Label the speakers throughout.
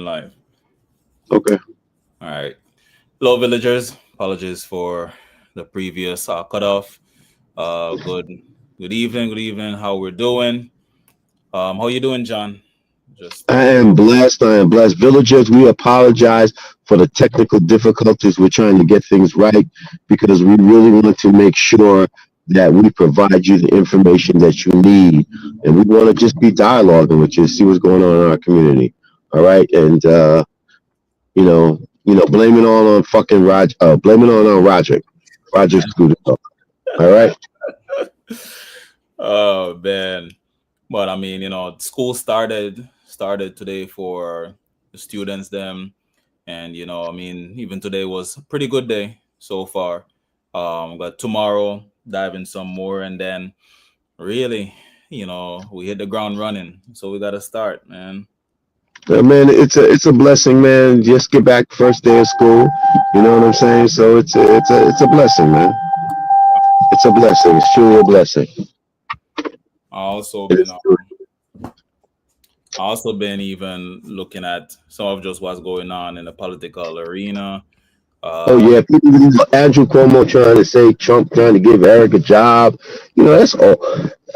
Speaker 1: going live.
Speaker 2: Okay.
Speaker 1: All right. Hello, villagers. Apologies for the previous cutoff. Good evening. Good evening. How we're doing? How you doing, John? Just
Speaker 2: I am blessed. I am blessed. Villagers, we apologize for the technical difficulties. We're trying to get things right because we really want to make sure that we provide you the information that you need. And we want to just be dialoguing with you, see what's going on in our community. All right. And, blame it all on fucking blame it on Roger. Roger screwed it up. All right.
Speaker 1: oh man. But I mean, school started today for the students them, and I mean, even today was a pretty good day so far. But tomorrow dive in some more, and then really, we hit the ground running. So we got to start, man.
Speaker 2: Man, it's a blessing, man. Just get back first day of school. You know what I'm saying? So it's a blessing, man. It's a blessing. It's truly a blessing.
Speaker 1: I also
Speaker 2: It
Speaker 1: been
Speaker 2: is.
Speaker 1: also been even looking at some of just what's going on in the political arena.
Speaker 2: Oh
Speaker 1: Uh,
Speaker 2: yeah, people Andrew Cuomo trying to say Trump trying to give Eric a job. That's all.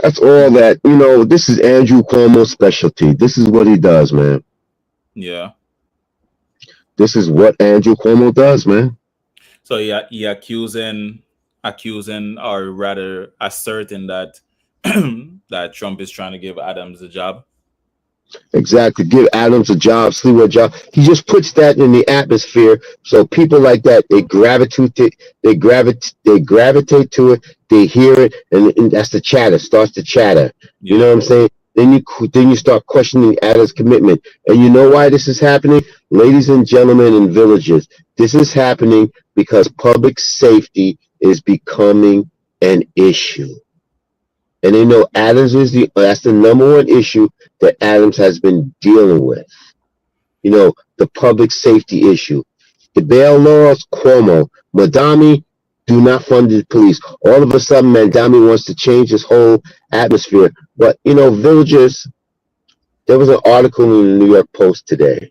Speaker 2: That's all that. This is Andrew Cuomo's specialty. This is what he does, man.
Speaker 1: yeah.
Speaker 2: This is what Andrew Cuomo does, man.
Speaker 1: So yeah, he accusing, or rather asserting that that Trump is trying to give Adams a job.
Speaker 2: Exactly. Give Adams a job, Sleeper a job. He just puts that in the atmosphere. So people like that, they gravitate to it, they hear it, and that's the chatter, starts to chatter. You know
Speaker 1: Yeah.
Speaker 2: what I'm saying? Then you start questioning Adams' commitment. And you know why this is happening? Ladies and gentlemen and villagers, this is happening because public safety is becoming an issue. And they know Adams that's the number one issue that Adams has been dealing with. The public safety issue. The bail laws, Cuomo. Madami, do not fund the police. All of a sudden, Madami wants to change this whole atmosphere. But, villagers, there was an article in the New York Post today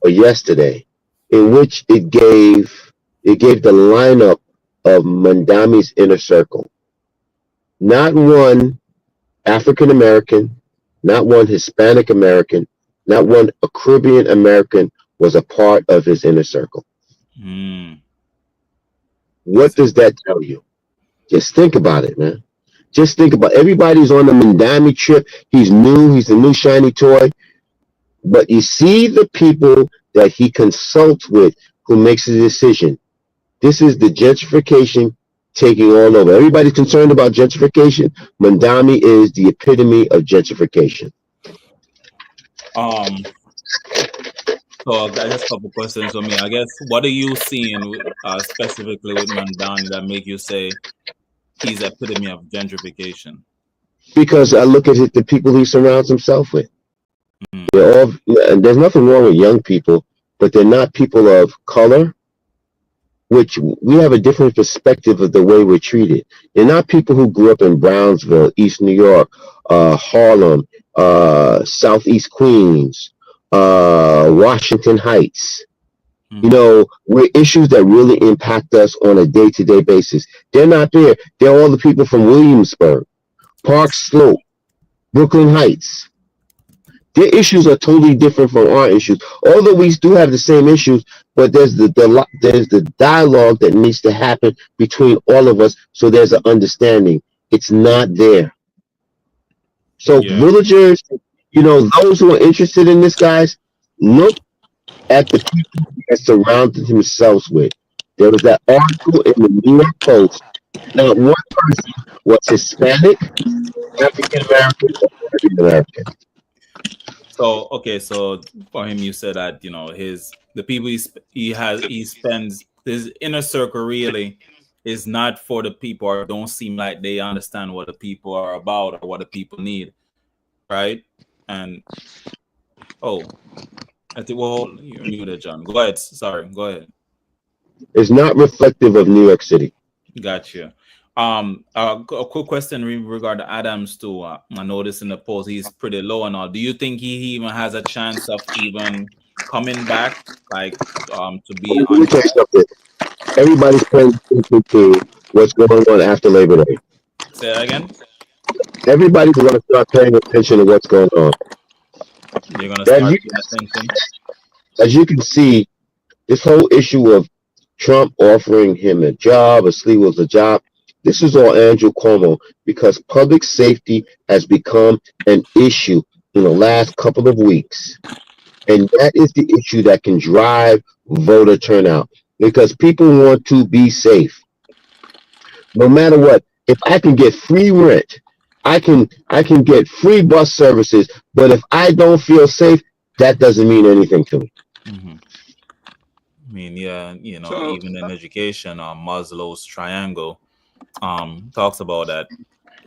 Speaker 2: or yesterday in which it gave the lineup of Madami's inner circle. Not one African American, not one Hispanic American, not one Caribbean American was a part of his inner circle.
Speaker 1: Mm.
Speaker 2: What does that tell you? Just think about it, man. Just think about everybody's on the Mandami trip. He's new, he's a new shiny toy. But you see the people that he consults with who makes a decision. This is the gentrification taking all over. Everybody's concerned about gentrification. Mandami is the epitome of gentrification.
Speaker 1: Um. So I just a couple questions for me. I guess what are you seeing specifically with Mandani that make you say he's epitome of gentrification?
Speaker 2: Because I look at it, the people he surrounds himself with.
Speaker 1: Mm.
Speaker 2: They're all, and there's nothing wrong with young people, but they're not people of color, which we have a different perspective of the way we're treated. They're not people who grew up in Brownsville, East New York, Harlem, Southeast Queens, Washington Heights. We're issues that really impact us on a day-to-day basis. They're not there. They're all the people from Williamsburg, Park Slope, Brooklyn Heights. Their issues are totally different from our issues. Although we do have the same issues, but there's the dialogue that needs to happen between all of us, so there's an understanding. It's not there. So
Speaker 1: Yeah.
Speaker 2: villagers, those who are interested in this, guys, look at the people that surrounded themselves with. There was that article in the New York Post. Not one person was Hispanic, African American, or Caribbean American.
Speaker 1: So okay, so for him, you said that the people he spends his inner circle really is not for the people, or don't seem like they understand what the people are about or what the people need, right? And oh, I think you're muted, John. Go ahead. Sorry, go ahead.
Speaker 2: It's not reflective of New York City.
Speaker 1: Gotcha. A quick question in regard to Adams too. I noticed in the polls he's pretty low and all. Do you think he even has a chance of even coming back, like to be
Speaker 2: Let
Speaker 1: on?
Speaker 2: me tell you something. Everybody's paying attention to what's going on after Labor Day.
Speaker 1: Say that again.
Speaker 2: Everybody's going to start paying attention to what's going on.
Speaker 1: You're gonna
Speaker 2: As
Speaker 1: start
Speaker 2: you,
Speaker 1: paying attention.
Speaker 2: as you can see, this whole issue of Trump offering him a job, a sleeve was a job, this is all Andrew Cuomo because public safety has become an issue in the last couple of weeks. And that is the issue that can drive voter turnout because people want to be safe. No matter what, if I can get free rent, I can get free bus services, but if I don't feel safe, that doesn't mean anything to me.
Speaker 1: Hmm. I mean, yeah,
Speaker 3: So
Speaker 1: even in education, Maslow's triangle talks about that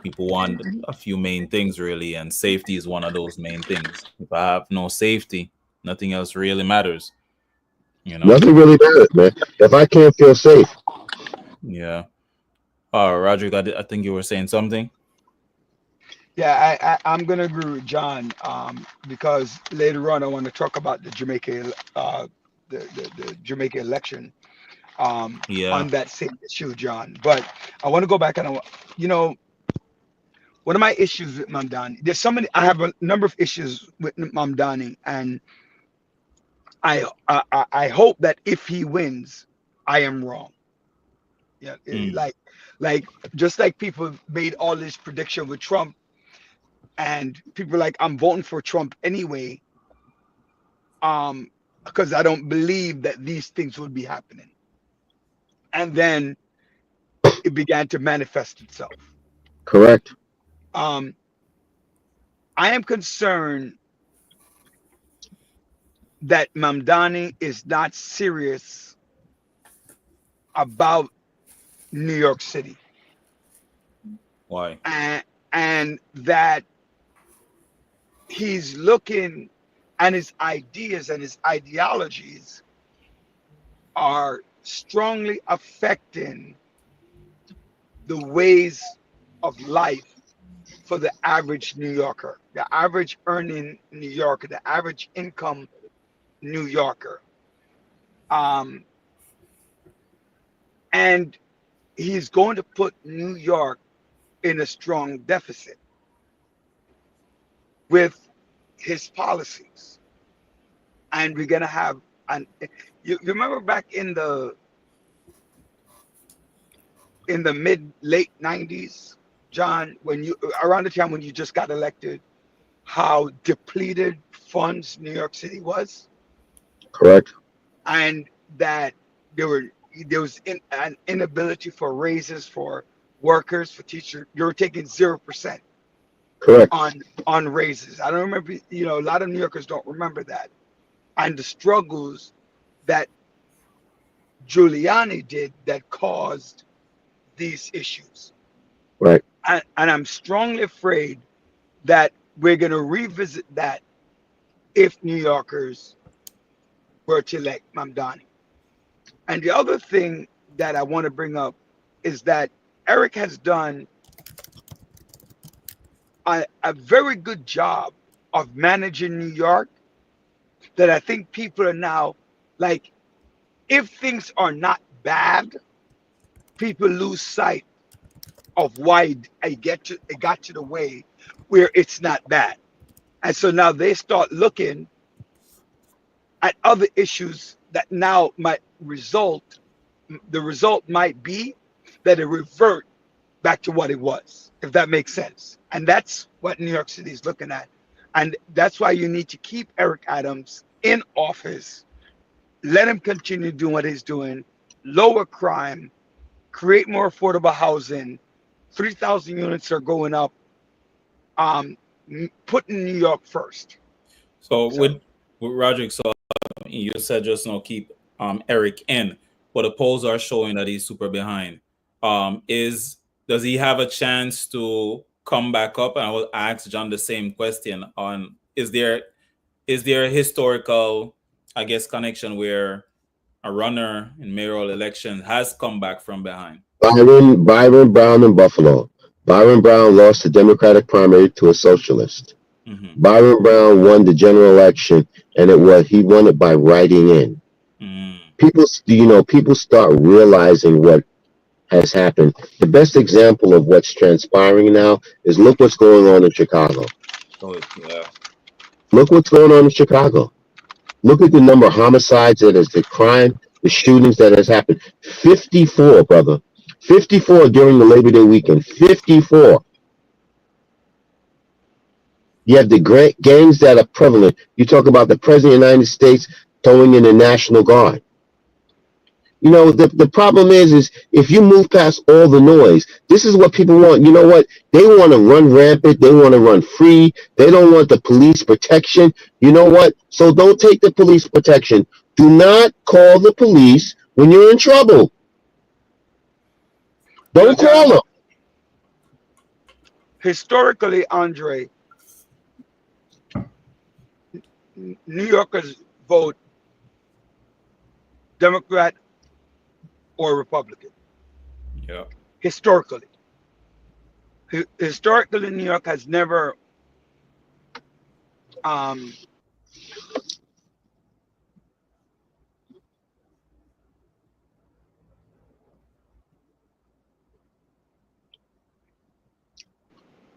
Speaker 1: people want a few main things really, and safety is one of those main things. If I have no safety, nothing else really matters. You know?
Speaker 2: Nothing really matters, man. If I can't feel safe,
Speaker 1: Yeah. Roderick, I think you were saying something.
Speaker 3: yeah, I'm gonna agree with John, because later on I want to talk about the the Jamaica election,
Speaker 1: Yeah.
Speaker 3: on that same issue, John. But I want to go back and you know, one of my issues with Mamdani, there's so many. I have a number of issues with Mamdani, and I hope that if he wins, I am wrong. Yeah,
Speaker 1: Mm.
Speaker 3: like just like people made all this prediction with Trump, and people like I'm voting for Trump anyway, um, because I don't believe that these things would be happening, and then it began to manifest itself.
Speaker 2: correct?
Speaker 3: Um, I am concerned that Mamdani is not serious about New York City,
Speaker 1: Why?
Speaker 3: and that he's looking, and his ideas and his ideologies are strongly affecting the ways of life for the average New Yorker, the average earning New Yorker, the average income New Yorker. Um, and he's going to put New York in a strong deficit with his policies. And we're going to have, and you remember back in the mid late 90s, John, when you around the time when you just got elected, how depleted funds New York City was,
Speaker 2: Correct?
Speaker 3: and that there were there was an inability for raises for workers, for teachers. You were taking 0%
Speaker 2: Correct.
Speaker 3: on raises. I don't remember. A lot of New Yorkers don't remember that, and the struggles that Giuliani did that caused these issues.
Speaker 2: Right.
Speaker 3: And I'm strongly afraid that we're going to revisit that if New Yorkers were to elect Mamdani. And the other thing that I want to bring up is that Eric has done a very good job of managing New York, that I think people are now like, if things are not bad, people lose sight of why it got to the way where it's not bad. And so now they start looking at other issues that now might result, the result might be that it revert back to what it was, if that makes sense. And that's what New York City is looking at. And that's why you need to keep Eric Adams in office, let him continue doing what he's doing, lower crime, create more affordable housing. 3,000 units are going up, um, putting New York first.
Speaker 1: So
Speaker 3: So
Speaker 1: with Roderick, so you said just now keep Eric in, but the polls are showing that he's super behind. Is Does he have a chance to come back up? And I will ask John the same question on is there a historical, I guess, connection where a runner in mayoral election has come back from behind?
Speaker 2: Byron Brown in Buffalo. Byron Brown lost the Democratic primary to a socialist.
Speaker 1: Mm-hmm.
Speaker 2: Byron Brown won the general election, and he won it by writing in.
Speaker 1: Mm.
Speaker 2: People start realizing what has happened. The best example of what's transpiring now is look what's going on in Chicago.
Speaker 1: So yeah.
Speaker 2: Look what's going on in Chicago. Look at the number of homicides that is the crime, the shootings that has happened. 54, brother. 54 during the Labor Day weekend. 54. You have the great gangs that are prevalent. You talk about the President of the United States throwing in the National Guard. The problem is if you move past all the noise, this is what people want. You know what? They want to run rampant. They want to run free. They don't want the police protection. You know what? So don't take the police protection. Do not call the police when you're in trouble. Don't call them.
Speaker 3: Historically, Andre, New Yorkers vote Democrat or Republican.
Speaker 1: Yeah.
Speaker 3: Historically, New York has never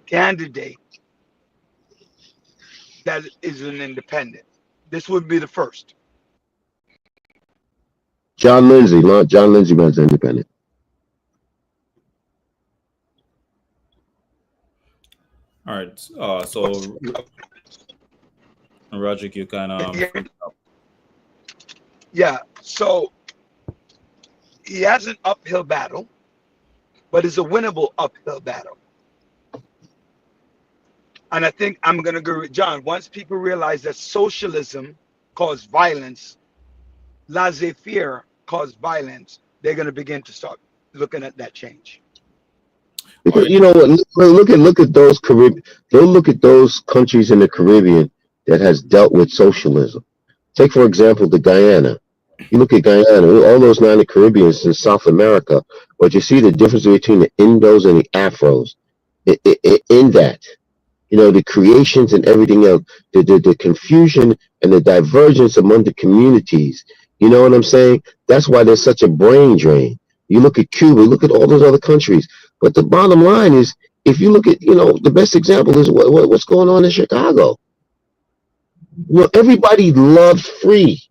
Speaker 3: candidate that is an independent. This would be the first.
Speaker 2: John Lindsay runs independent.
Speaker 1: All right. So Roger, you can
Speaker 3: Yeah. So he has an uphill battle, but it's a winnable uphill battle. And I think I'm going to agree with John. Once people realize that socialism caused violence, laissez-faire caused violence, they're going to begin to start looking at that change.
Speaker 2: Because you know what? Look at those Caribbean. Look at those countries in the Caribbean that has dealt with socialism. Take for example the Guyana. You look at Guyana, all those 90 Caribbeans in South America, but you see the difference between the Indos and the Afros. In that, the creations and everything else, the confusion and the divergence among the communities. You know what I'm saying? That's why there's such a brain drain. You look at Cuba, look at all those other countries. But the bottom line is, if you look at, the best example is what's going on in Chicago. Everybody loves free.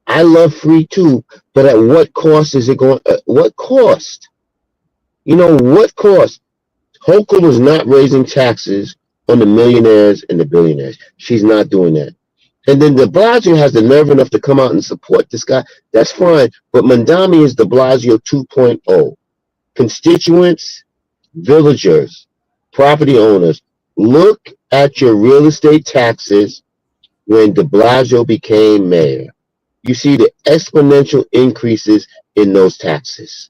Speaker 2: I love free too, but at what cost is it going? What cost? What cost? Hochul is not raising taxes on the millionaires and the billionaires. She's not doing that. And then de Blasio has the nerve enough to come out and support this guy. That's fine. But Mandami is de Blasio 2.0. Constituents, villagers, property owners, look at your real estate taxes when de Blasio became mayor. You see the exponential increases in those taxes.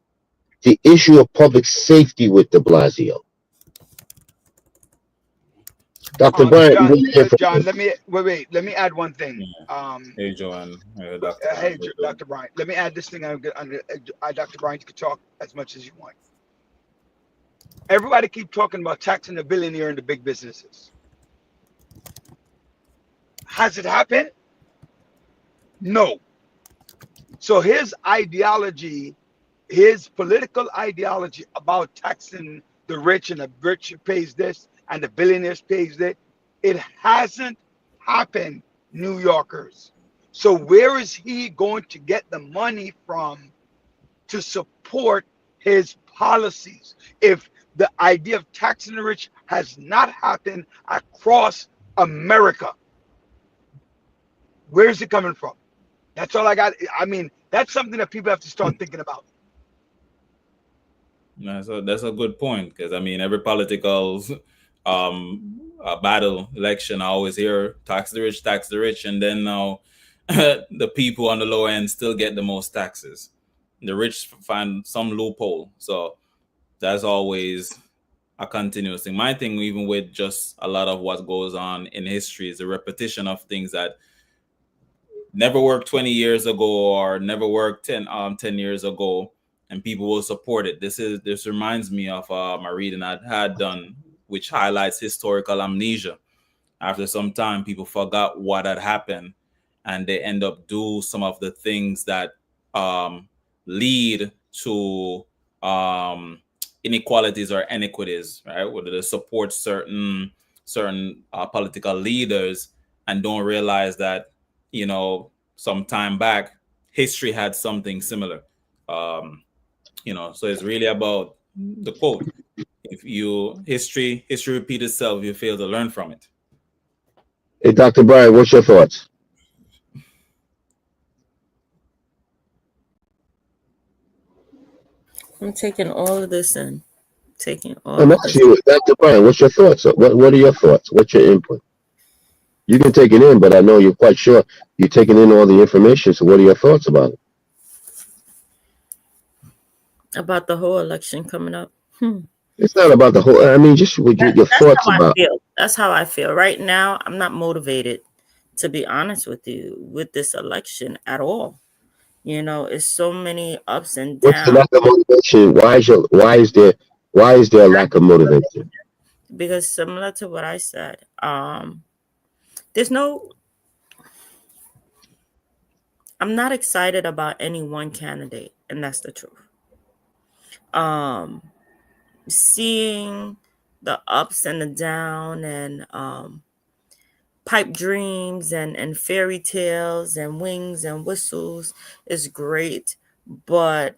Speaker 2: The issue of public safety with de Blasio. Dr. Bryant,
Speaker 3: John, let me add one thing.
Speaker 1: Hey, Joanne.
Speaker 3: Dr. Bryant. Let me add this thing. Dr. Bryant, you can talk as much as you want. Everybody keep talking about taxing the billionaire and the big businesses. Has it happened? No. So his ideology, his political ideology about taxing the rich and the rich pays this and the billionaires pays that, it hasn't happened, New Yorkers. So where is he going to get the money from to support his policies if the idea of taxing the rich has not happened across America? Where is it coming from? That's all I got. I mean, that's something that people have to start thinking about.
Speaker 1: That's a good point, because I mean, every political battle election, I always hear tax the rich, and then now the people on the low end still get the most taxes. The rich find some loophole. So that's always a continuous thing. My thing, even with just a lot of what goes on in history, is the repetition of things that never worked 20 years ago or never worked 10 years ago. and people will support it. This reminds me of my reading I had done, which highlights historical amnesia. After some time, people forgot what had happened, and they end up do some of the things that um, lead to inequalities or inequities, right? Whether they support certain political leaders and don't realize that, some time back history had something similar. Um, so it's really about the quote: if you history repeats itself, you fail to learn from it.
Speaker 2: Hey, Dr. Brian, what's your thoughts?
Speaker 4: I'm taking all of this in. Taking all
Speaker 2: I'm
Speaker 4: of this.
Speaker 2: asking you, Dr. Brian, what's your thoughts? What are your thoughts? What's your input? You can take it in, but I know you're quite sure you're taking in all the information. So what are your thoughts about it?
Speaker 4: About the whole election coming up.
Speaker 2: It's not about the whole. I mean, just what your
Speaker 4: That's
Speaker 2: thoughts
Speaker 4: how I
Speaker 2: about.
Speaker 4: feel. That's how I feel. Right now, I'm not motivated, to be honest with you, with this election at all. It's so many ups and
Speaker 2: What's the
Speaker 4: downs.
Speaker 2: lack of motivation? Why is there a lack of motivation?
Speaker 4: Because similar to what I said, there's no. I'm not excited about any one candidate, and that's the truth. Seeing the ups and the down and pipe dreams and fairy tales and wings and whistles is great, but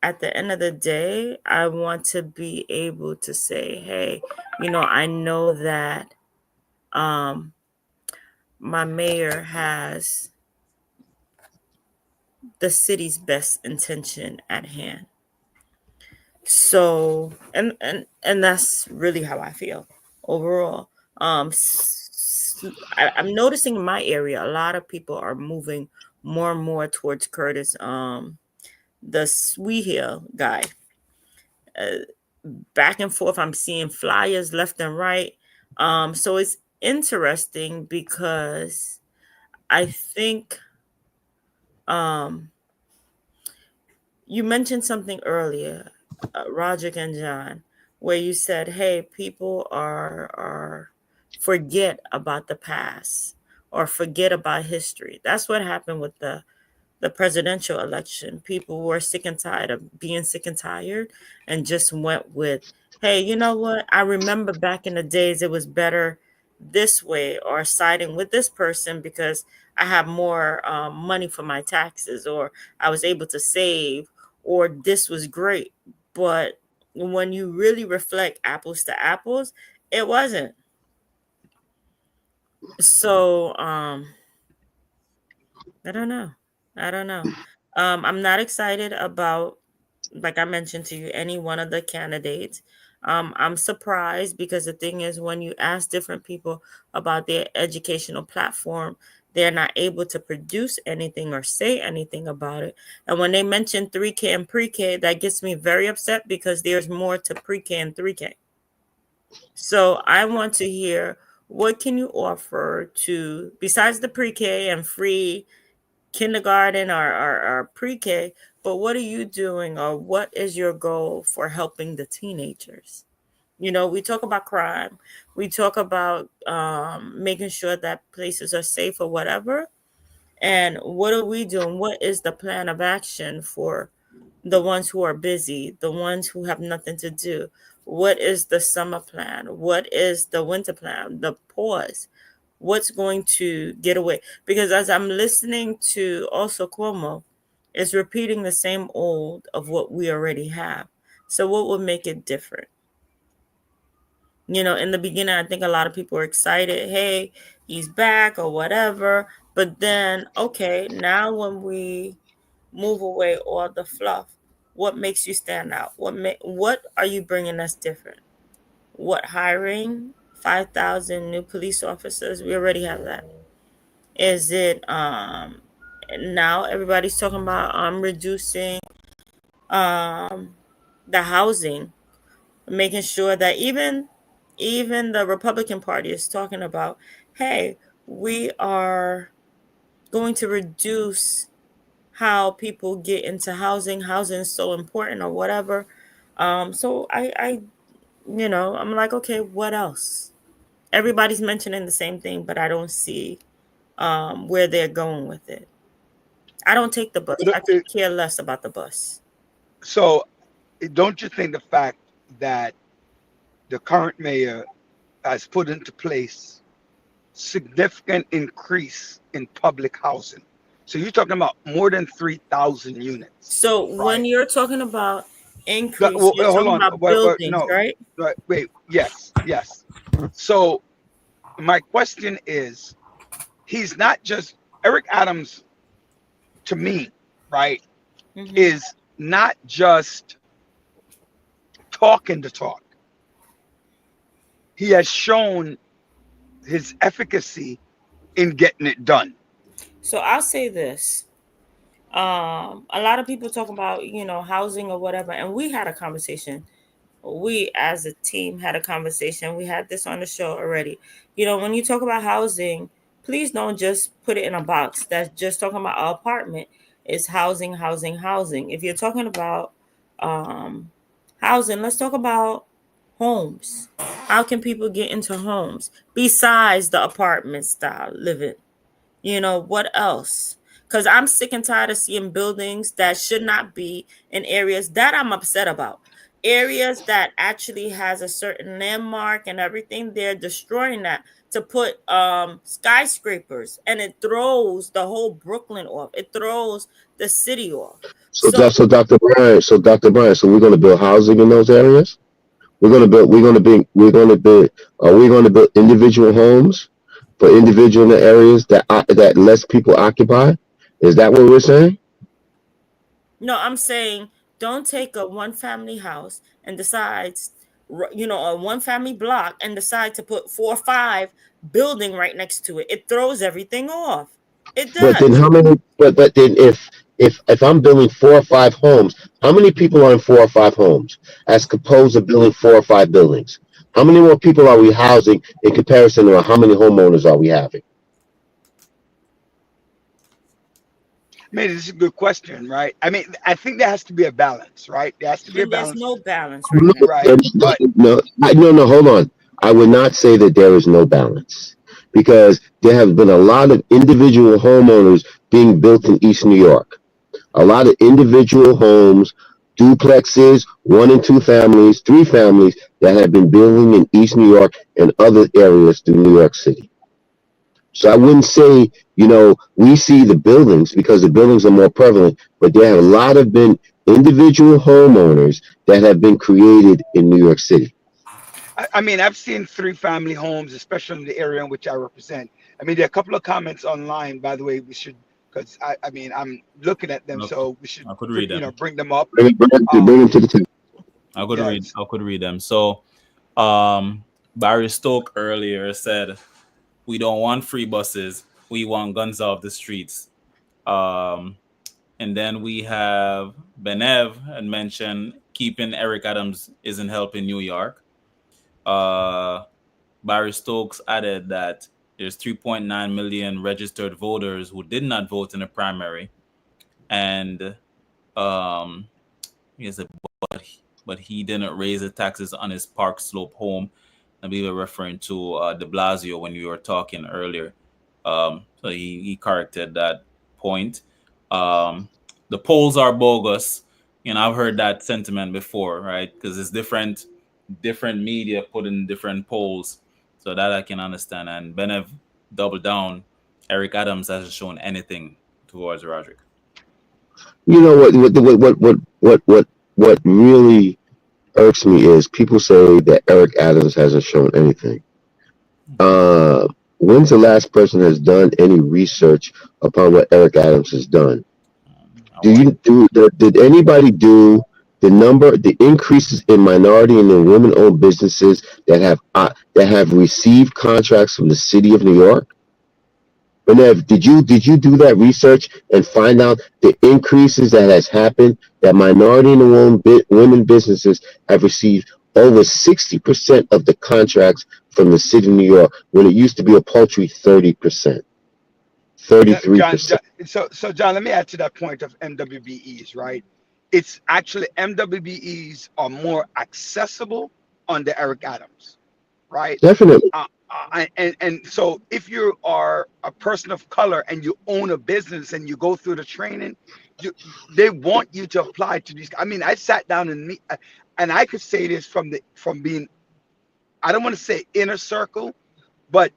Speaker 4: at the end of the day, I want to be able to say, hey, I know that my mayor has the city's best intention at hand. So, and that's really how I feel overall. I'm noticing in my area, a lot of people are moving more and more towards Curtis, the Sweehill guy. Back and forth, I'm seeing flyers left and right. So it's interesting because I think you mentioned something earlier, Roderick and John, where you said, "Hey, people are forget about the past or forget about history." That's what happened with the presidential election. People were sick and tired of being sick and tired, and just went with, "Hey, you know what? I remember back in the days it was better this way, or siding with this person because I have more money for my taxes, or I was able to save, or this was great." But when you really reflect apples to apples, it wasn't. So I don't know. I don't know. I'm not excited about, like I mentioned to you, any one of the candidates. I'm surprised because the thing is, when you ask different people about their educational platform, they're not able to produce anything or say anything about it. And when they mention 3K and pre-K, that gets me very upset because there's more to pre-K and 3K. So I want to hear, what can you offer to, besides the pre-K and free kindergarten or pre-K, but what are you doing, or what is your goal for helping the teenagers? We talk about crime, we talk about making sure that places are safe or whatever. And what are we doing? What is the plan of action for the ones who are busy, the ones who have nothing to do? What is the summer plan? What is the winter plan? The pause. What's going to get away? Because as I'm listening to also Cuomo, it's repeating the same old of what we already have. So what would make it different? In the beginning, I think a lot of people were excited. Hey, he's back or whatever. But then, okay, now when we move away all the fluff, what makes you stand out? What are you bringing us different? What, hiring 5,000 new police officers? We already have that. Is it now everybody's talking about reducing the housing, making sure that even the Republican Party is talking about, hey, we are going to reduce how people get into housing. Housing is so important or whatever. So I'm like, okay, what else? Everybody's mentioning the same thing, but I don't see where they're going with it. I don't take the bus.
Speaker 3: But
Speaker 4: I could care less about the bus.
Speaker 3: so, don't you think the fact that the current mayor has put into place significant increase in public housing? So you're talking about more than 3,000 units,
Speaker 4: So when
Speaker 3: right?
Speaker 4: you're talking about increase,
Speaker 3: Well,
Speaker 4: you're
Speaker 3: hold
Speaker 4: talking
Speaker 3: on.
Speaker 4: about buildings,
Speaker 3: No,
Speaker 4: right?
Speaker 3: wait. Yes, yes. So my question is, he's not just Eric Adams to me, right?
Speaker 4: Hmm.
Speaker 3: Is not just talking the talk. He has shown his efficacy in getting it done.
Speaker 4: So I'll say this. A lot of people talk about, housing or whatever, and we had a conversation. We as a team had a conversation. We had this on the show already. When you talk about housing, please don't just put it in a box that's just talking about an apartment. It's housing, housing, housing. If you're talking about um housing, let's talk about homes. How can people get into homes besides the apartment style living? What else? Because I'm sick and tired of seeing buildings that should not be in areas that I'm upset about. Areas that actually has a certain landmark and everything, they're destroying that to put skyscrapers, and it throws the whole Brooklyn off. It throws the city off.
Speaker 2: So,
Speaker 4: So
Speaker 2: Dr. Brian, so we're going to build housing in those areas. Are we going to build individual homes for individual areas that less people occupy? Is that what we're saying?
Speaker 4: no, I'm saying don't take a one family house and decides, a one family block and decide to put 4 or 5 building right next to it. It throws everything off. It
Speaker 2: But then
Speaker 4: does.
Speaker 2: how many? But then if I'm building 4 or 5 homes, how many people are in 4 or 5 homes as opposed to building 4 or 5 buildings? How many more people are we housing in comparison to how many homeowners are we having?
Speaker 3: I mean, this is a good question, right? I mean, I think there has to be a balance, right? There has to be a
Speaker 4: And there's
Speaker 3: balance,
Speaker 4: no balance right
Speaker 2: No,
Speaker 4: now.
Speaker 3: right? But
Speaker 2: no, hold on. I would not say that there is no balance because there have been a lot of individual homeowners being built in East New York. A lot of individual homes, duplexes, 1 and 2 families, 3 families that have been building in East New York and other areas through New York City. So I wouldn't say, we see the buildings because the buildings are more prevalent, but there have a lot of been individual homeowners that have been created in New York City.
Speaker 3: I mean, I've seen 3 family homes, especially in the area in which I represent. I mean, there are a couple of comments online, by the way, we should, because I mean, I'm looking at them,
Speaker 1: Look,
Speaker 3: so we should,
Speaker 1: I could read them.
Speaker 3: bring them up.
Speaker 2: Bring them to the table.
Speaker 3: Yes.
Speaker 1: I could read them. So, Barry Stoke earlier said, "We don't want free buses. We want guns off the streets." Um, and then we have Benev had mentioned keeping Eric Adams isn't helping New York. Barry Stokes added that there's 3.9 million registered voters who did not vote in the primary, and he said, but he didn't raise the taxes on his Park Slope home. And we were referring to De Blasio when we were talking earlier. So he corrected that point. The polls are bogus. I've heard that sentiment before, right? Because it's different media put in different polls, so that I can understand. And Benev doubled down. Eric Adams hasn't shown anything towards Roderick.
Speaker 2: You know what really irks me is people say that Eric Adams hasn't shown anything. When's the last person has done any research upon what Eric Adams has done? Did anybody do the increases in minority and in women-owned businesses that have received contracts from the city of New York? Benev, did you do that research and find out the increases that has happened, that minority and women businesses have received over 60% of the contracts from the city of New York when it used to be a paltry 30%?
Speaker 3: John,
Speaker 2: 33%.
Speaker 3: so John, let me add to that point of MWBEs, right? It's actually MWBEs are more accessible under Eric Adams, right?
Speaker 2: Definitely.
Speaker 3: And so if you are a person of color and you own a business and you go through the training, they want you to apply to these. I mean, I sat down and I could say this from being, I don't want to say inner circle, but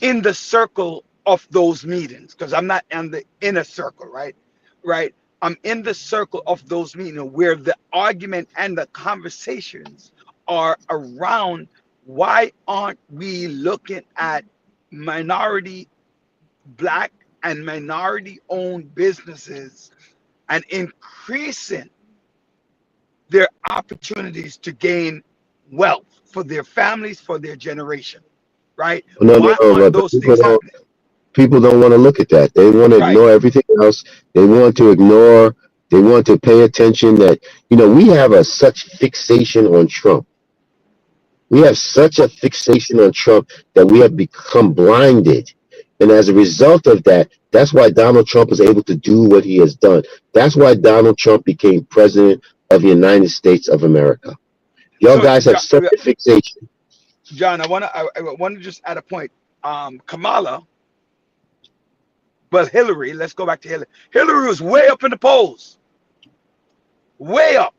Speaker 3: in the circle of those meetings, because I'm not in the inner circle, right? Right. I'm in the circle of those meetings where the argument and the conversations are around why aren't we looking at minority, black and minority owned businesses and increasing their opportunities to gain wealth for their families, for their generation, right?
Speaker 2: No,
Speaker 3: Why
Speaker 2: no,
Speaker 3: aren't
Speaker 2: but
Speaker 3: those things happening?
Speaker 2: people don't want to look at that. They want to
Speaker 3: Right.
Speaker 2: ignore everything else. They want to ignore. They want to pay attention that, we have such fixation on Trump. We have such a fixation on Trump that we have become blinded. And as a result of that, that's why Donald Trump is able to do what he has done. That's why Donald Trump became president of the United States of America. Y'all
Speaker 3: So,
Speaker 2: guys have such a fixation.
Speaker 3: John, I want to just add a point. Kamala, but Hillary, let's go back to Hillary. Hillary was way up in the polls, way up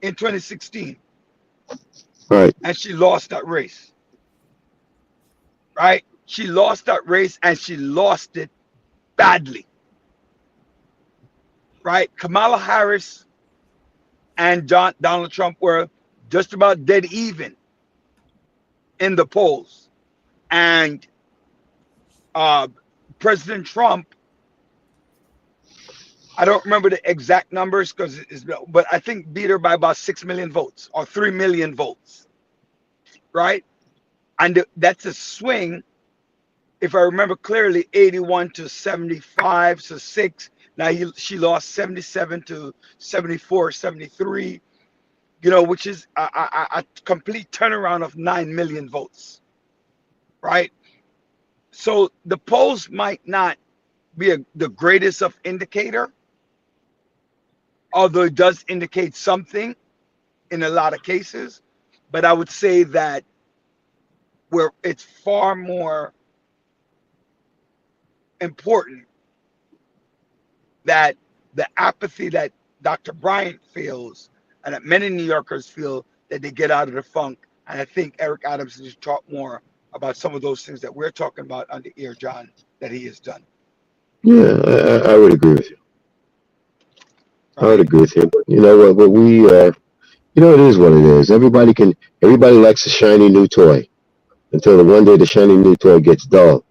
Speaker 3: in 2016.
Speaker 2: Right.
Speaker 3: And she lost that race. Right? She lost that race and she lost it badly. Right? Kamala Harris and Donald Trump were just about dead even in the polls. And President Trump, I don't remember the exact numbers but I think beat her by about 6 million votes or 3 million votes, right? And that's a swing, if I remember clearly, 81 to 75, so 6. Now she lost 77 to 74, 73, which is a complete turnaround of 9 million votes, right? So the polls might not be the greatest of indicator, although it does indicate something in a lot of cases. But I would say that where it's far more important that the apathy that Dr. Bryant feels and that many New Yorkers feel, that they get out of the funk. And I think Eric Adams needs to talk more about some of those things that we're talking about on the ear, John, that he has done.
Speaker 2: Yeah, I would agree with you. I would agree with you. But you know what? It is what it is. Everybody likes a shiny new toy until one day the shiny new toy gets dull,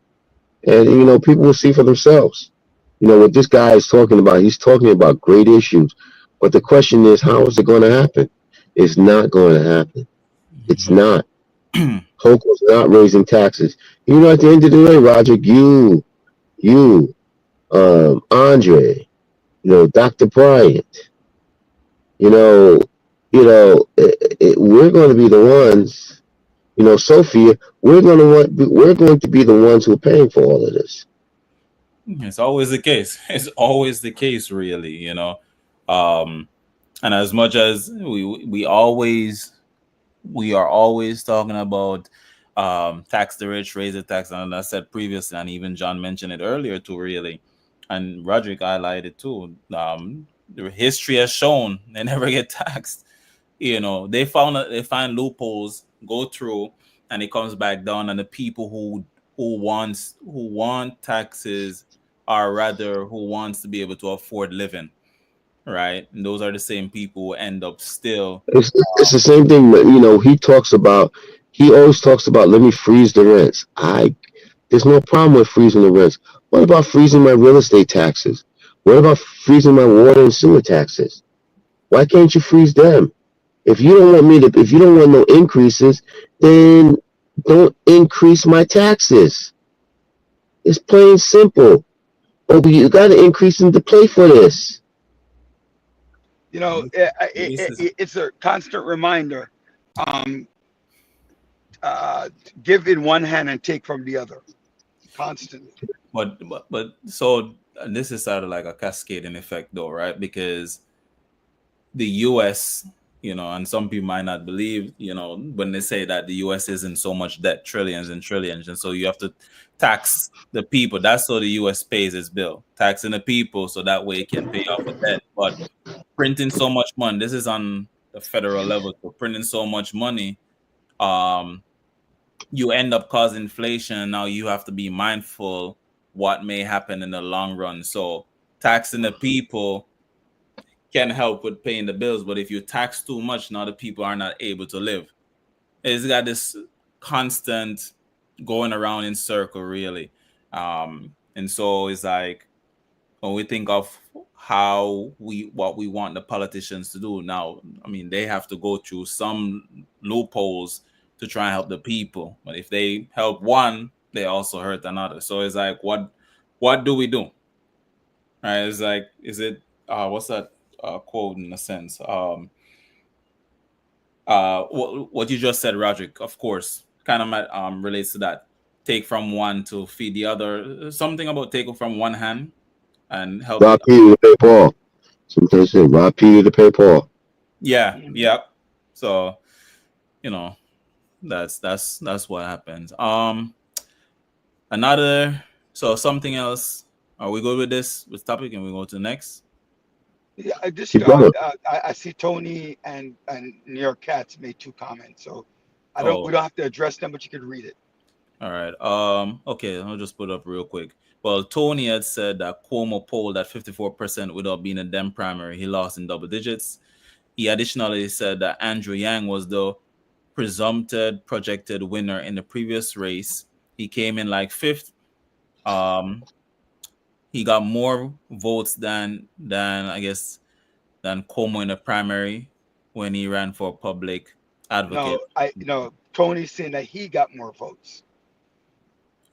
Speaker 2: and people will see for themselves. What this guy is talking about. He's talking about great issues, but the question is, how is it going to happen? It's not going to happen. It's not. Hochul's not raising taxes. At the end of the day, Roger, you, Andre, Dr. Bryant, we're going to be the ones, Sophia, we're going to be the ones who are paying for all of this.
Speaker 1: It's always the case. It's always the case, really, and as much as we are always talking about tax the rich, raise the tax, and I said previously, and even John mentioned it earlier too, really, and Roderick highlighted too. The history has shown they never get taxed. They find loopholes, go through, and it comes back down, and the people who want taxes, or rather who wants to be able to afford living, right? And those are the same people who end up still.
Speaker 2: It's the same thing. He always talks about, let me freeze the rents. There's no problem with freezing the rents. What about freezing my real estate taxes? What about freezing my water and sewer taxes? Why can't you freeze them? If you don't want no increases, then don't increase my taxes. It's plain simple. But you got to increase them to pay for this.
Speaker 3: It's a constant reminder. Give in one hand and take from the other, constantly.
Speaker 1: but so this is sort of like a cascading effect, though, right? Because the U.S., and some people might not believe, when they say that the U.S. is in so much debt, trillions and trillions, and so you have to tax the people. That's so the U.S. pays its bill, taxing the people, so that way it can pay off the debt. But printing so much money, this is on the federal level, so printing so much money, you end up causing inflation. Now you have to be mindful what may happen in the long run. So taxing the people can help with paying the bills, but if you tax too much, now the people are not able to live. It's got this constant going around in circle, really. And so it's like when we think of what we want the politicians to do now, I mean, they have to go through some loopholes to try and help the people. But if they help one, they also hurt another. So it's like, what do we do? Right? It's like, is it what's that quote in a sense? What you just said, Roderick, of course, kind of relates to that. Take from one to feed the other. Something about taking from one hand and help.
Speaker 2: Rob Peter to pay Paul. Sometimes say rob Peter to pay Paul.
Speaker 1: Yeah. So, that's what happens. Something else. Are we good with this topic, and we go to the next?
Speaker 3: Yeah,
Speaker 2: Keep going.
Speaker 3: I see Tony and New York Cats made 2 comments, so we don't have to address them, but you could read it.
Speaker 1: All right. Okay, I'll just put it up real quick. Well, Tony had said that Cuomo polled at 54% without being a Dem primary. He lost in double digits. He additionally said that Andrew Yang was the presumptive projected winner in the previous race. He came in like 5th. He got more votes than Cuomo in the primary when he ran for public advocate.
Speaker 3: No, Tony's saying that he got more votes.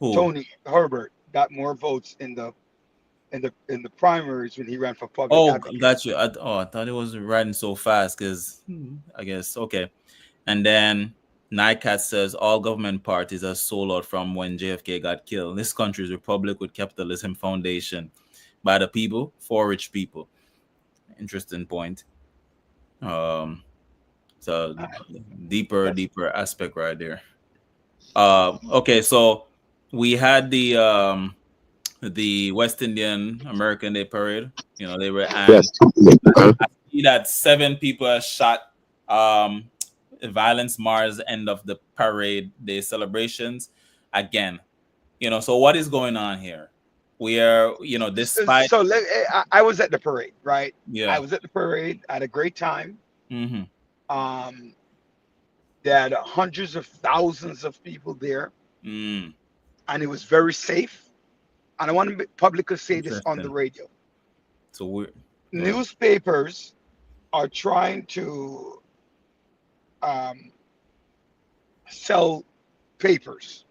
Speaker 1: Who?
Speaker 3: Tony Herbert got more votes in the primaries when he ran for public advocate.
Speaker 1: Got you. I thought it was riding so fast because I guess okay. And then NICAT says all government parties are sold out from when JFK got killed. This country's republic with capitalism foundation by the people for rich people. Interesting point. So deeper aspect right there. Okay, so we had the West Indian American Day parade. They were
Speaker 2: Yes.
Speaker 1: I see that 7 people are shot. Violence mars end of the parade day celebrations again. So what is going on here? We are, despite.
Speaker 3: So I was at the parade, right?
Speaker 1: Yeah,
Speaker 3: I was at the parade. I had a great time.
Speaker 1: Mm-hmm.
Speaker 3: There had hundreds of thousands of people there, and it was very safe. And I want to publicly say this on the radio.
Speaker 1: So
Speaker 3: newspapers are trying to sell papers,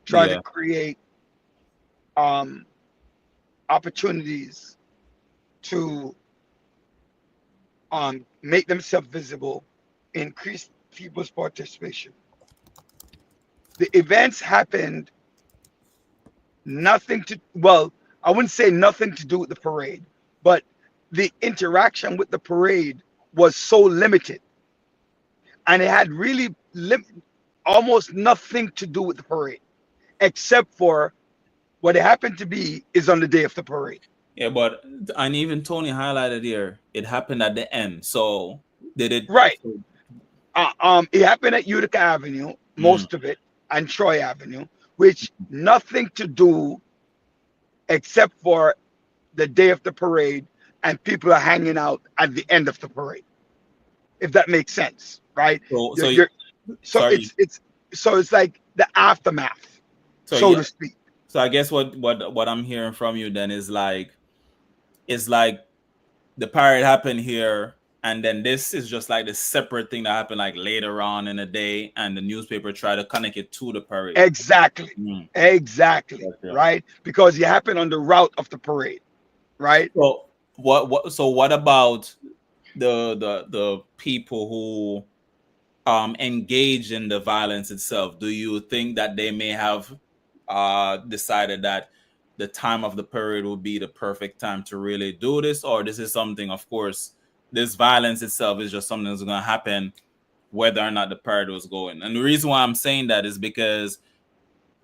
Speaker 3: try to create opportunities to make themselves visible, increase people's participation. The events happened I wouldn't say nothing to do with the parade, but the interaction with the parade was so limited, and it had really almost nothing to do with the parade, except for what it happened to be is on the day of the parade.
Speaker 1: Yeah, and even Tony highlighted here, it happened at the end. So did it?
Speaker 3: Right. It happened at Utica Avenue, most of it, and Troy Avenue, which nothing to do except for the day of the parade, and people are hanging out at the end of the parade. If that makes sense, right? So it's like the aftermath, so to speak.
Speaker 1: So I guess what I'm hearing from you then is like, it's like the parade happened here, and then this is just like the separate thing that happened like later on in the day, and the newspaper tried to connect it to the parade.
Speaker 3: Exactly. Right? Because it happened on the route of the parade, right?
Speaker 1: So what about the people who engage in the violence itself? Do you think that they may have decided that the time of the parade will be the perfect time to really do this, or this is something, of course, this violence itself is just something that's going to happen whether or not the parade was going. And the reason why I'm saying that is because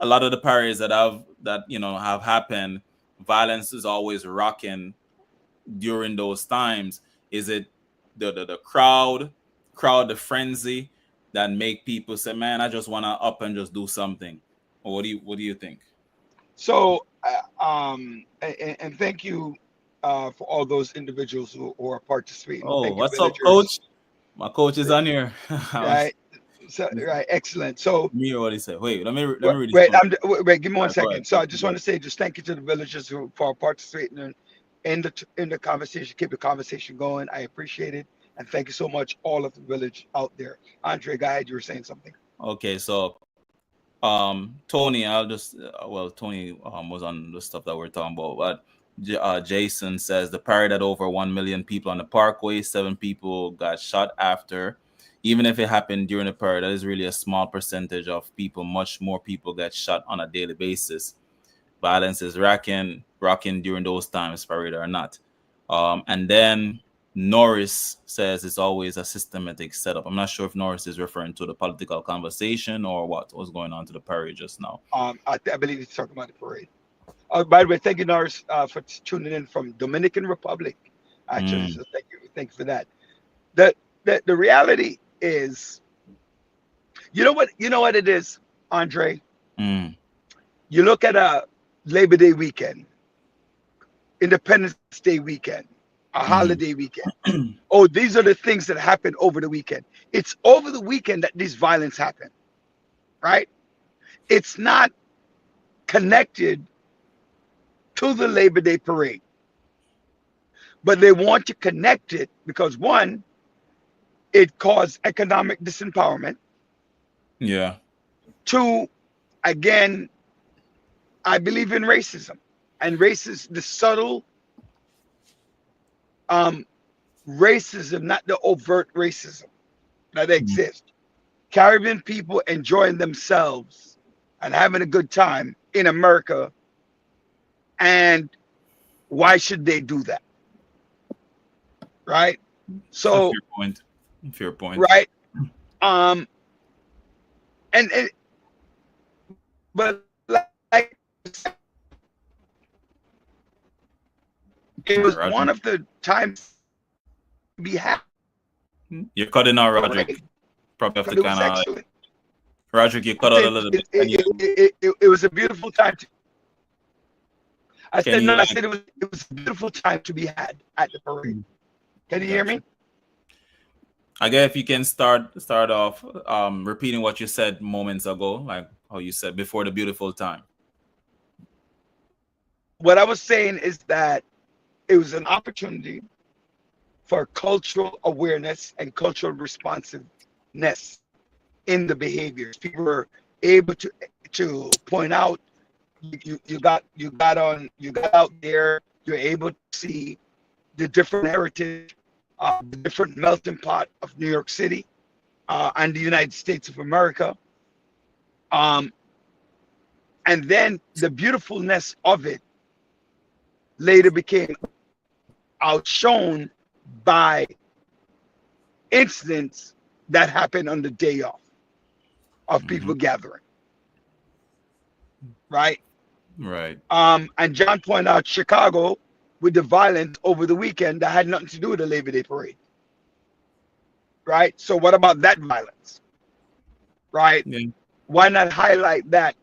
Speaker 1: a lot of the parades that have happened, violence is always rocking during those times. Is it the crowd, the frenzy that make people say, "Man, I just want to up and just do something"? Or what do you think?
Speaker 3: So, and thank you for all those individuals who are participating.
Speaker 1: Oh,
Speaker 3: Thank you,
Speaker 1: what's up,
Speaker 3: villagers.
Speaker 1: coach? My coach is on here.
Speaker 3: Right. So, right. Excellent. So,
Speaker 1: Me, what he said. Wait, let me read this.
Speaker 3: wait,
Speaker 1: one.
Speaker 3: wait, give me one
Speaker 1: Go
Speaker 3: second.
Speaker 1: ahead.
Speaker 3: So I just want to say just thank you to the villagers who for participating in the conversation. Keep the conversation going. I appreciate it. And thank you so much, all of the village out there. Andre, go ahead. You were saying something.
Speaker 1: Okay, so Tony, I'll just Tony was on the stuff that we're talking about, but Jason says the parade had over 1 million people on the parkway. 7 people got shot after. Even if it happened during the parade, that is really a small percentage of people. Much more people get shot on a daily basis. Violence is rocking during those times, parade or not. And then Norris says it's always a systematic setup. I'm not sure if Norris is referring to the political conversation or what was going on to the parade just now.
Speaker 3: I believe he's talking about the parade. By the way, thank you, Norris, for tuning in from Dominican Republic. Actually, so thank you for that. The reality is, you know what it is, Andre. You look at a Labor Day weekend, Independence Day weekend, a holiday weekend. Oh, these are the things that happen over the weekend. It's over the weekend that this violence happen, right? It's not connected to the Labor Day parade, but they want to connect it because one, it caused economic disempowerment.
Speaker 1: Yeah.
Speaker 3: 2, again, I believe in racism, and the subtle racism, not the overt racism that exists. Caribbean people enjoying themselves and having a good time in America, and why should they do that? Right? So
Speaker 1: fair point.
Speaker 3: Right. But like it was one of the times we had.
Speaker 1: You're cutting out, Roderick. Probably have to kind of. Roderick, you cut out a little bit.
Speaker 3: It was a beautiful time. I said it was a beautiful time to be had at the parade. Can you hear me?
Speaker 1: I guess if you can start off repeating what you said moments ago, like how you said before the beautiful time.
Speaker 3: What I was saying is that it was an opportunity for cultural awareness and cultural responsiveness in the behaviors. People were able to point out you got out there, you're able to see the different heritage, the different melting pot of New York City and the United States of America. And then the beautifulness of it later became outshone by incidents that happened on the day off of people gathering. Right?
Speaker 1: Right.
Speaker 3: And John pointed out Chicago with the violence over the weekend that had nothing to do with the Labor Day parade. Right? So what about that violence? Right? Yeah. Why not highlight that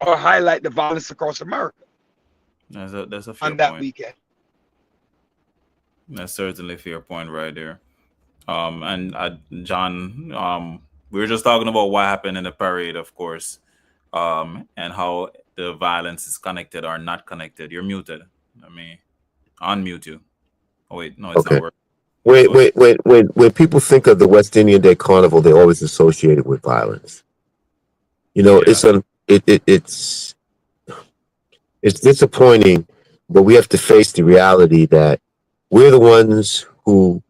Speaker 3: or highlight the violence across America?
Speaker 1: That's a fair
Speaker 3: on that
Speaker 1: point.
Speaker 3: Weekend.
Speaker 1: That's certainly a fair point right there. And John, we were just talking about what happened in the parade, of course, and how the violence is connected or not connected. You're muted. Let me unmute you. Oh wait, no, it's not working.
Speaker 2: When people think of the West Indian Day Carnival, they always associate it with violence. You know, it's disappointing, but we have to face the reality that we're the ones who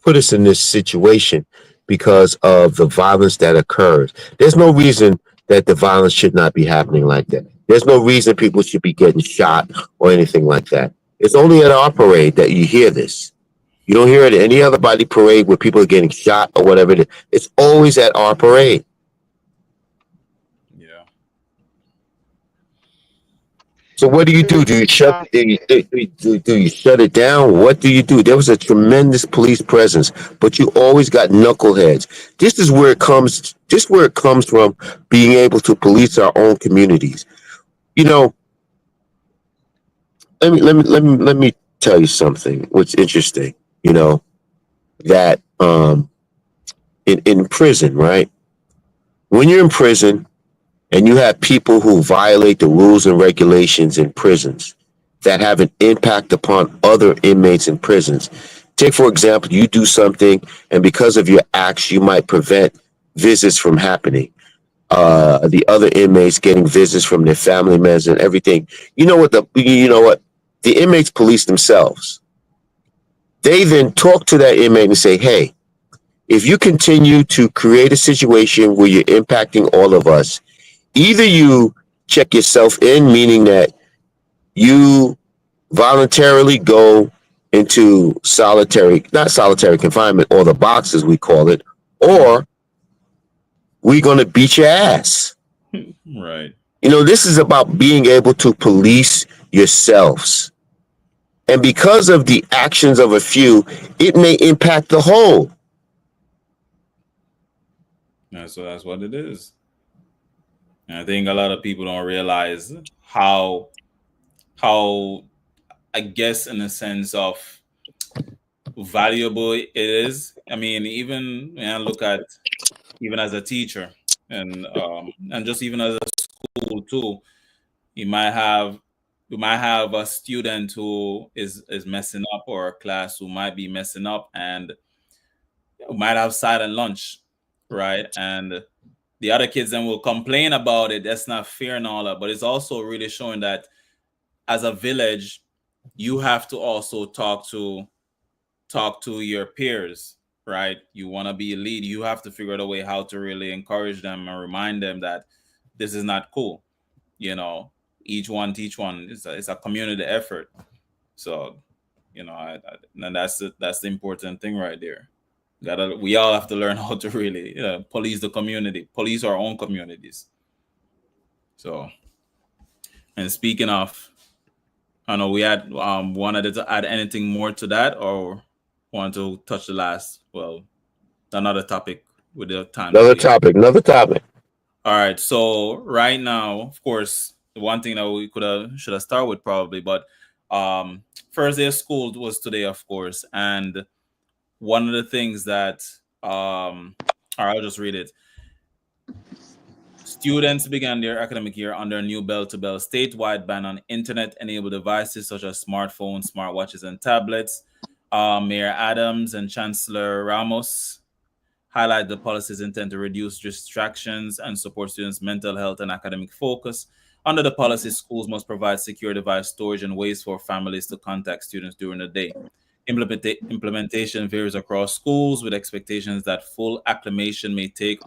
Speaker 2: put us in this situation because of the violence that occurs. There's no reason that the violence should not be happening like that. There's no reason people should be getting shot or anything like that. It's only at our parade that you hear this. You don't hear it at any other body parade where people are getting shot or whatever it is. It's always at our parade.
Speaker 1: Yeah.
Speaker 2: So what do you do? Do you shut it down? What do you do? There was a tremendous police presence, but you always got knuckleheads. This is where it comes. This is where it comes from, being able to police our own communities. You know, let me tell you something. What's interesting, you know, that in prison, right? When you're in prison and you have people who violate the rules and regulations in prisons that have an impact upon other inmates in prisons. Take, for example, you do something, and because of your acts, you might prevent visits from happening. The other inmates getting visits from their family members and everything. You know what? The inmates police themselves. They then talk to that inmate and say, hey, if you continue to create a situation where you're impacting all of us, either you check yourself in, meaning that you voluntarily go into not solitary confinement, or the box as we call it, or we're going to beat your ass.
Speaker 1: Right.
Speaker 2: You know, this is about being able to police yourselves. And because of the actions of a few, it may impact the whole.
Speaker 1: Yeah, so that's what it is. And I think a lot of people don't realize how I guess in a sense of valuable it is. I mean, even when I look at even as a teacher and just even as a school too, you might have a student who is messing up, or a class who might be messing up, and might have silent lunch, right? And the other kids then will complain about it. That's not fair and all that, but it's also really showing that as a village, you have to also talk to your peers, right? You want to be a lead, you have to figure out a way how to really encourage them and remind them that this is not cool. You know, each one teach one. It's a community effort. So, you know, and that's the important thing right there. We all have to learn how to really police the community, police our own communities. So, and speaking of, I know we had wanted to add anything more to that, or want to touch the last, well, another topic with the time that we have.
Speaker 2: Another topic.
Speaker 1: All right. So right now, of course, the one thing that we should have started with probably, but first day of school was today, of course, and one of the things that all right, I'll just read it. Students began their academic year under a new bell-to-bell statewide ban on internet-enabled devices such as smartphones, smartwatches, and tablets. Mayor Adams and Chancellor Ramos highlight the policies intend to reduce distractions and support students' mental health and academic focus. Under the policy, schools must provide secure device storage and ways for families to contact students during the day. Implementation varies across schools, with expectations that full acclimation may take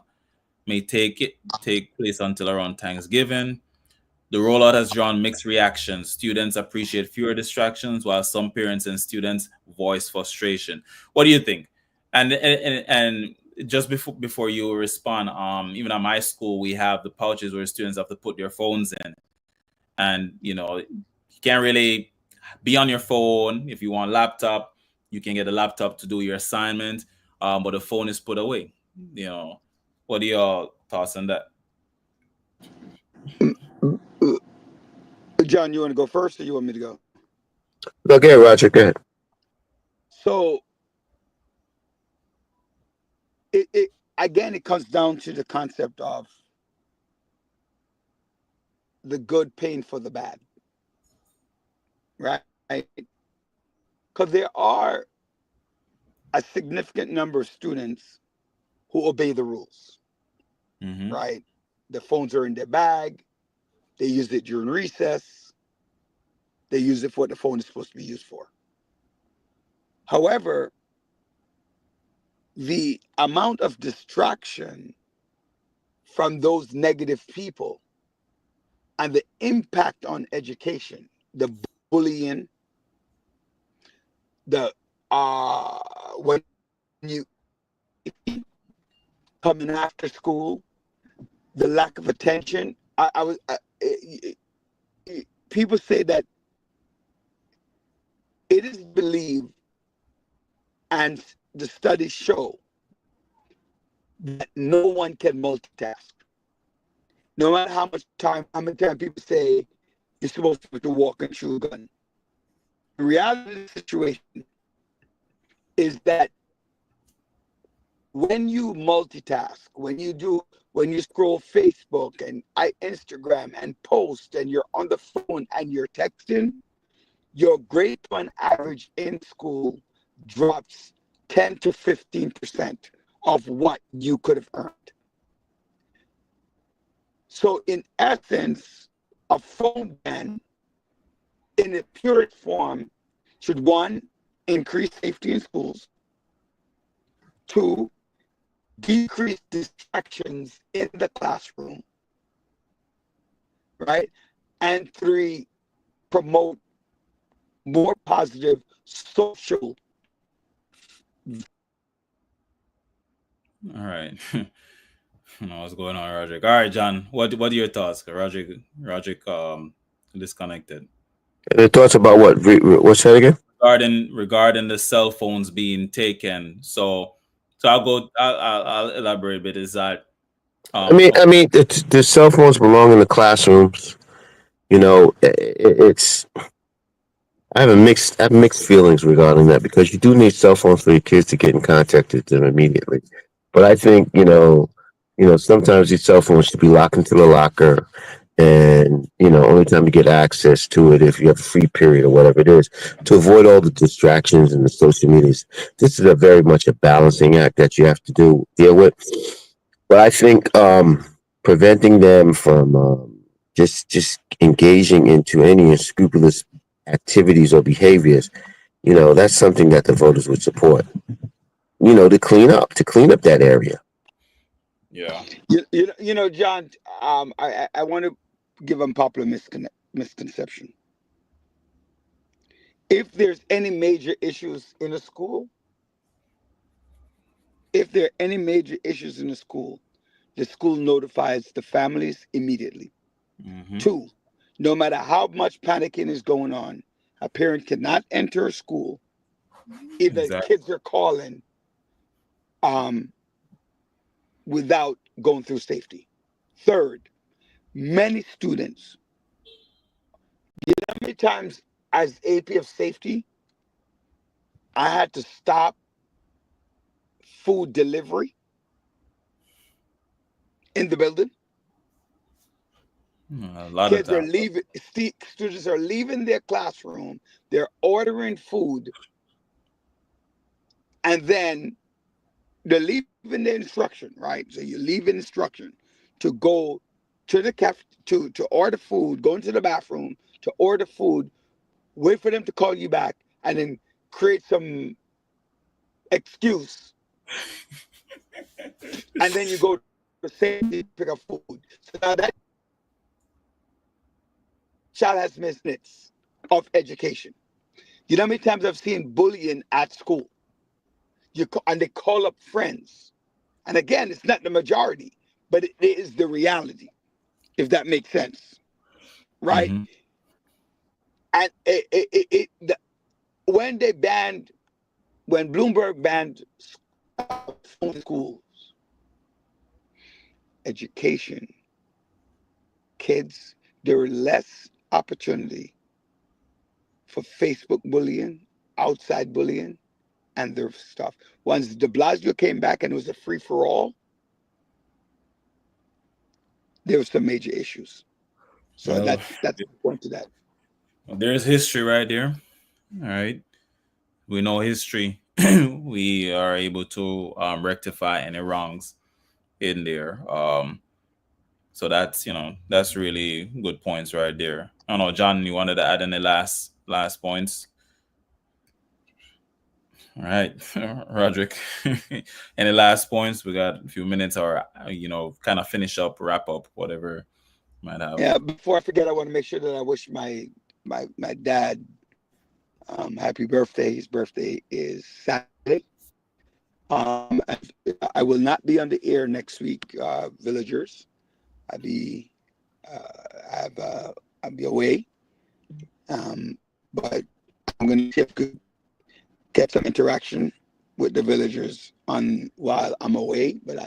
Speaker 1: place until around Thanksgiving. The rollout has drawn mixed reactions. Students appreciate fewer distractions, while some parents and students voice frustration. What do you think? And just before you respond, even at my school, we have the pouches where students have to put their phones in, and you can't really be on your phone. If you want a laptop, you can get a laptop to do your assignment, but the phone is put away. What are your thoughts on that?
Speaker 3: John, you want to go first, or you want me to go?
Speaker 2: Okay, Roger, go ahead.
Speaker 3: So, it again, it comes down to the concept of the good paying for the bad, right? Because there are a significant number of students who obey the rules, right? The phones are in their bag. They use it during recess. They use it for what the phone is supposed to be used for. However, the amount of distraction from those negative people and the impact on education, the bullying, the when you coming after school, the lack of attention. People say that it is believed, and the studies show that no one can multitask. No matter how many times people say you're supposed to walk and chew a gun. The reality of the situation is that when you multitask, when you scroll Facebook and Instagram and post, and you're on the phone and you're texting, your grade point average in school drops 10 to 15% of what you could have earned. So in essence, a phone ban in its purest form should, one, increase safety in schools, two, decrease distractions in the classroom, right? And three, promote more positive social.
Speaker 1: All right. I don't know what's going on, Roderick. All right, John. What are your thoughts? Roderick disconnected.
Speaker 2: The thoughts about what? What's that again?
Speaker 1: Regarding the cell phones being taken. So I'll elaborate a bit. Is that
Speaker 2: I mean, the cell phones belong in the classrooms. You know, it's. I have mixed feelings regarding that, because you do need cell phones for your kids to get in contact with them immediately. But I think sometimes these cell phones should be locked into the locker, and only time you get access to it if you have a free period or whatever it is, to avoid all the distractions and the social medias. This is a very much a balancing act that you have to deal with. But I think preventing them from just engaging into any unscrupulous activities or behaviors, that's something that the voters would support. To clean up that area.
Speaker 1: Yeah.
Speaker 3: John, I want to give unpopular misconception. If there's any major issues in a school, the school notifies the families immediately.
Speaker 1: Mm-hmm.
Speaker 3: Two, no matter how much panicking is going on, a parent cannot enter a school if the kids are calling without going through safety. Third, many students, how many times as AP of safety, I had to stop food delivery in the building?
Speaker 1: A lot of times.
Speaker 3: Students are leaving their classroom, they're ordering food, and then they're leaving the instruction, right? So you leave an instruction to go to the to order food, go into the bathroom to order food, wait for them to call you back, and then create some excuse. And then you go to the safety to pick up food. So now that child has missed minutes of education. You know how many times I've seen bullying at school? And they call up friends. And again, it's not the majority, but it is the reality, if that makes sense. Right? Mm-hmm. And when Bloomberg banned schools, education, kids, there were less opportunity for Facebook bullying, outside bullying, and their stuff. Once de Blasio came back and it was a free-for-all, there were some major issues. So that's the point to that.
Speaker 1: Well, there's history right there. All right. We know history. We are able to rectify any wrongs in there. So that's really good points right there. I don't know, John, you wanted to add any last points? All right, Roderick. Any last points? We got a few minutes, or kind of finish up, wrap up, whatever you might have.
Speaker 3: Yeah, before I forget, I want to make sure that I wish my dad happy birthday. His birthday is Saturday. I will not be on the air next week, villagers. I'll be I'll be away. But I'm going to see if I could get some interaction with the villagers on while I'm away. But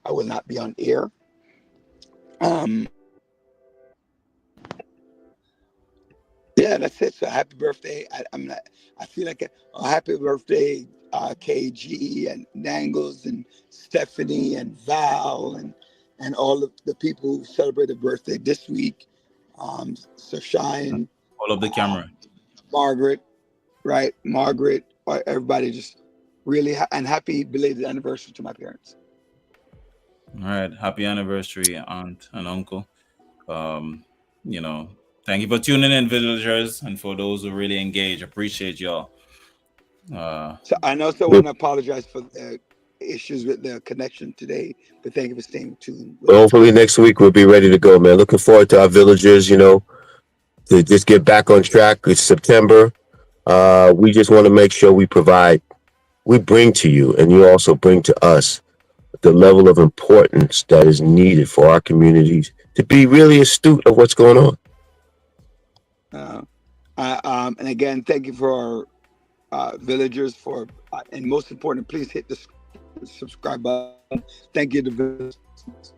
Speaker 3: I will not be on air. Yeah, that's it. So happy birthday. I feel like a happy birthday, KG and Nangles and Stephanie and Val and all of the people who celebrated birthday this week. Sir Shine,
Speaker 1: All of the camera.
Speaker 3: Margaret, right? Margaret, everybody just really, and happy belated anniversary to my parents.
Speaker 1: All right, happy anniversary, aunt and uncle. Thank you for tuning in, villagers, and for those who really engage. Appreciate y'all.
Speaker 3: So I also want to apologize for the issues with the connection today, but thank you for staying tuned.
Speaker 2: Hopefully next week we'll be ready to go, man. Looking forward to our villagers, to just get back on track. It's September. We just want to make sure we bring to you, and you also bring to us the level of importance that is needed for our communities to be really astute of what's going on.
Speaker 3: And again, thank you for our villagers and most important, please hit the subscribe button. Thank you to villagers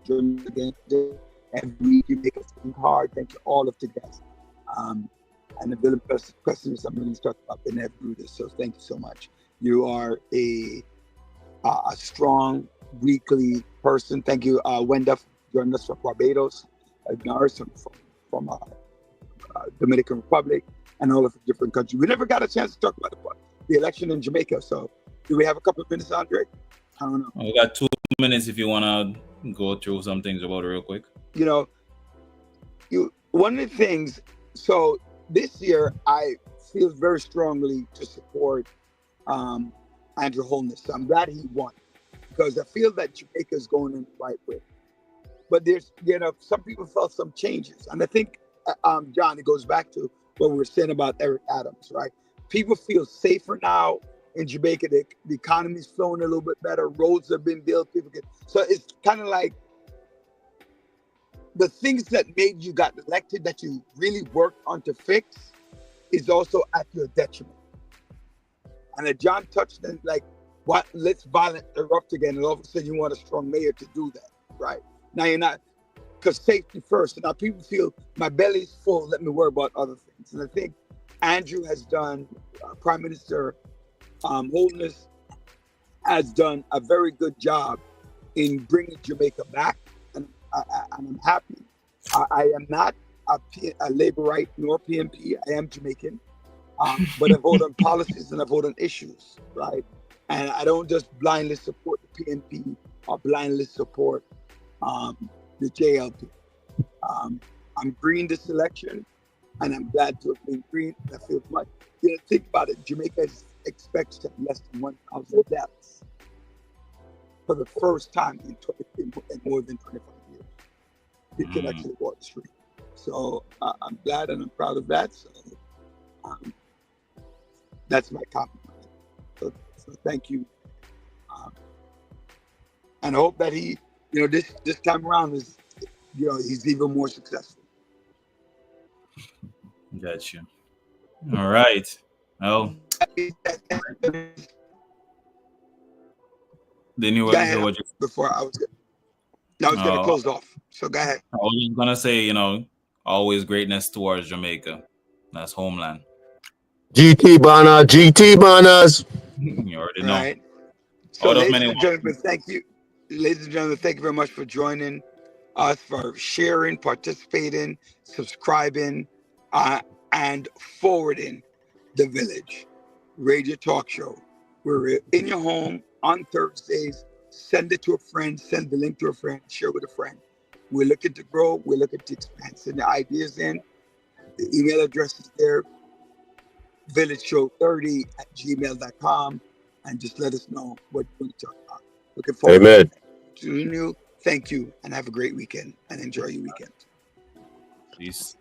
Speaker 3: again today. Every week you make us think hard. Thank you all of the guests. And the village questions I'm going to talk about Benev Brutus. So thank you so much. You are a strong weekly person. Thank you, Wenda, for joining us from Barbados, Nars from Dominican Republic, and all of the different countries. We never got a chance to talk about the election in Jamaica. So do we have a couple of minutes, Andre? I don't know.
Speaker 1: We got 2 minutes if you want to go through some things about it real quick.
Speaker 3: One of the things, so this year I feel very strongly to support Andrew Holness. So I'm glad he won because I feel that Jamaica is going in the right way. But there's, some people felt some changes. And I think, John, it goes back to what we were saying about Eric Adams, right? People feel safer now in Jamaica. The economy's flowing a little bit better. Roads have been built. So it's kind of like the things that made you got elected that you really worked on to fix is also at your detriment. And John touched on let's violence erupt again, and all of a sudden you want a strong mayor to do that, right? Now you're not, because safety first. And now people feel my belly's full, let me worry about other things. And I think Andrew has done, Prime Minister Holness has done a very good job in bringing Jamaica back. And I'm happy. I am not a Labourite nor PNP. I am Jamaican. But I vote on policies and I vote on issues, right? And I don't just blindly support the PNP or blindly support the JLP. I'm green this election, and I'm glad to have been green. I feel much. Think about it. Jamaica expects to have less than 1,000 deaths for the first time in more than 25 years. You can actually walk the street. So I'm glad and I'm proud of that. So that's my compliment. So thank you. And I hope that he, this time around is, he's even more successful.
Speaker 1: Got you. All right. Oh. Didn't you hear what you...
Speaker 3: Before I was going to close off. So go ahead.
Speaker 1: I was going to say, always greatness towards Jamaica. That's homeland.
Speaker 2: GT Banners.
Speaker 1: You already know.
Speaker 3: Right. So ladies and gentlemen, thank you. Ladies and gentlemen, thank you very much for joining us, for sharing, participating, subscribing, and forwarding the Village Radio Talk Show. We're in your home on Thursdays. Send it to a friend, send the link to a friend, share with a friend. We're looking to grow, we're looking to expand. Send the ideas in. The email address is there, villageshow30@gmail.com. and just let us know what you're going to talk about. Looking forward
Speaker 2: Amen.
Speaker 3: to seeing you. Thank you, and have a great weekend, and enjoy your weekend.
Speaker 1: Peace.